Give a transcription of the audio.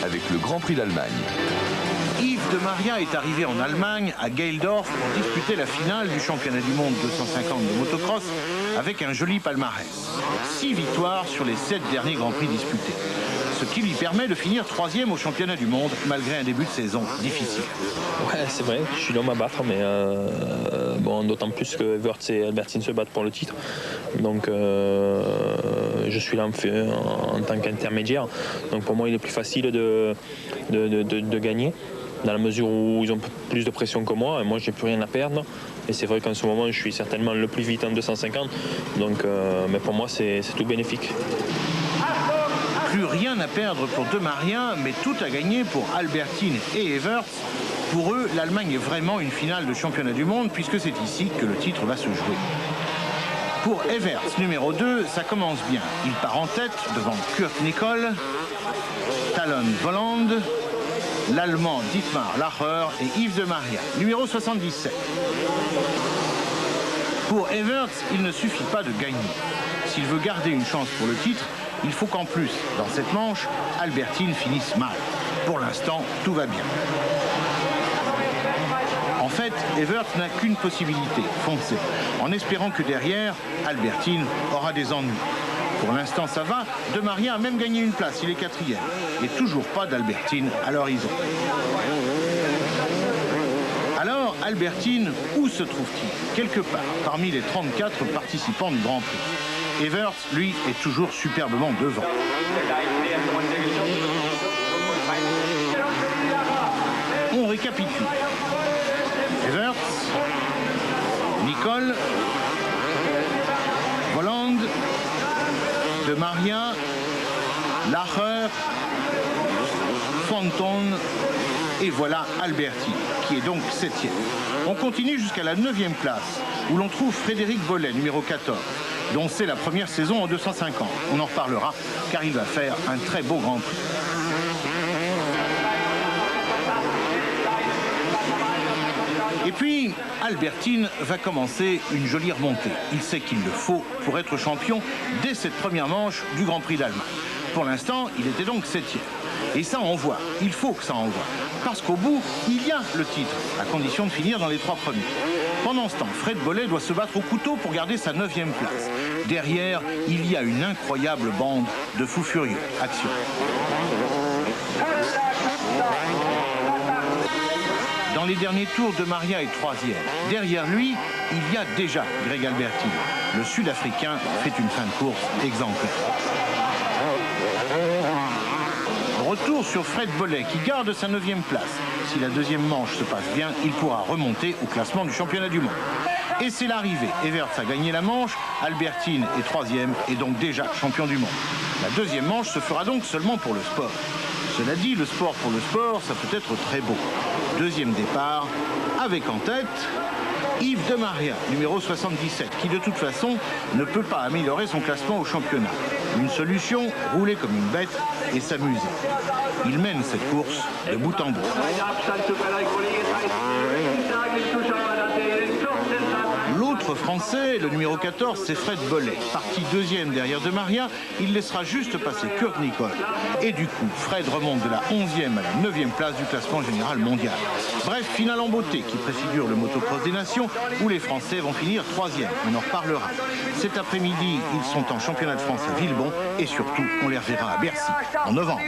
avec le Grand Prix d'Allemagne. Yves de Maria est arrivé en Allemagne, à Geldorf, pour disputer la finale du championnat du monde 250 de motocross avec un joli palmarès. 6 victoires sur les 7 derniers Grands Prix disputés. Ce qui lui permet de finir 3e au championnat du monde, malgré un début de saison difficile. Ouais, c'est vrai, je suis l'homme à battre, mais bon, d'autant plus que Everts et Albertine se battent pour le titre. Donc je suis là en tant qu'intermédiaire. Donc pour moi, il est plus facile de gagner, dans la mesure où ils ont plus de pression que moi, et moi, j'ai plus rien à perdre. Et c'est vrai qu'en ce moment, je suis certainement le plus vite en 250. Donc, mais pour moi, c'est tout bénéfique. Plus rien à perdre pour De Maria, mais tout à gagner pour Albertine et Everts. Pour eux, l'Allemagne est vraiment une finale de championnat du monde, puisque c'est ici que le titre va se jouer. Pour Everts, numéro 2, ça commence bien. Il part en tête devant Kurt Nicol, Talon Volland, l'Allemand Dietmar Lacher et Yves de Maria, numéro 77. Pour Everts, il ne suffit pas de gagner. S'il veut garder une chance pour le titre, il faut qu'en plus, dans cette manche, Albertine finisse mal. Pour l'instant, tout va bien. En fait, Everts n'a qu'une possibilité, foncer, en espérant que derrière, Albertine aura des ennuis. Pour l'instant, ça va. De Maria a même gagné une place, il est 4e. Et toujours pas d'Albertine à l'horizon. Alors, Albertine, où se trouve-t-il? Quelque part, parmi les 34 participants du Grand Prix. Everts, lui, est toujours superbement devant. On récapitule. Everts, Nicol, Volland, De Maria, Lacher, Fonton, et voilà Albertine, qui est donc 7e. On continue jusqu'à la 9e place, où l'on trouve Frédéric Bollay, numéro 14, dont c'est la première saison en 250. On en reparlera, car il va faire un très beau Grand Prix. Et puis, Albertine va commencer une jolie remontée. Il sait qu'il le faut pour être champion dès cette première manche du Grand Prix d'Allemagne. Pour l'instant, il était donc 7e. Et ça envoie, il faut que ça envoie. Parce qu'au bout, il y a le titre, à condition de finir dans les 3 premiers. Pendant ce temps, Fred Bollay doit se battre au couteau pour garder sa 9e place. Derrière, il y a une incroyable bande de fous furieux. Action. Dans les derniers tours, De Maria est 3e. Derrière lui, il y a déjà Greg Albertine. Le Sud-Africain fait une fin de course exemplaire. Retour sur Fred Bollay qui garde sa 9e place. Si la 2e manche se passe bien, il pourra remonter au classement du championnat du monde. Et c'est l'arrivée. Everts a gagné la manche, Albertine est 3e et donc déjà champion du monde. La 2e manche se fera donc seulement pour le sport. Cela dit, le sport pour le sport, ça peut être très beau. 2e départ, avec en tête Yves de Maria, numéro 77, qui de toute façon ne peut pas améliorer son classement au championnat. Une solution, rouler comme une bête et s'amuser. Il mène cette course de bout en bout. L'autre Français, le numéro 14, c'est Fred Bollay. Parti 2e derrière De Maria, il laissera juste passer Kurt Nicol. Et du coup, Fred remonte de la 11e à la 9e place du classement général mondial. Bref, finale en beauté qui préfigure le motocross des nations où les Français vont finir 3e. On en reparlera. Cet après-midi, ils sont en championnat de France à Villebon et surtout, on les reverra à Bercy en novembre.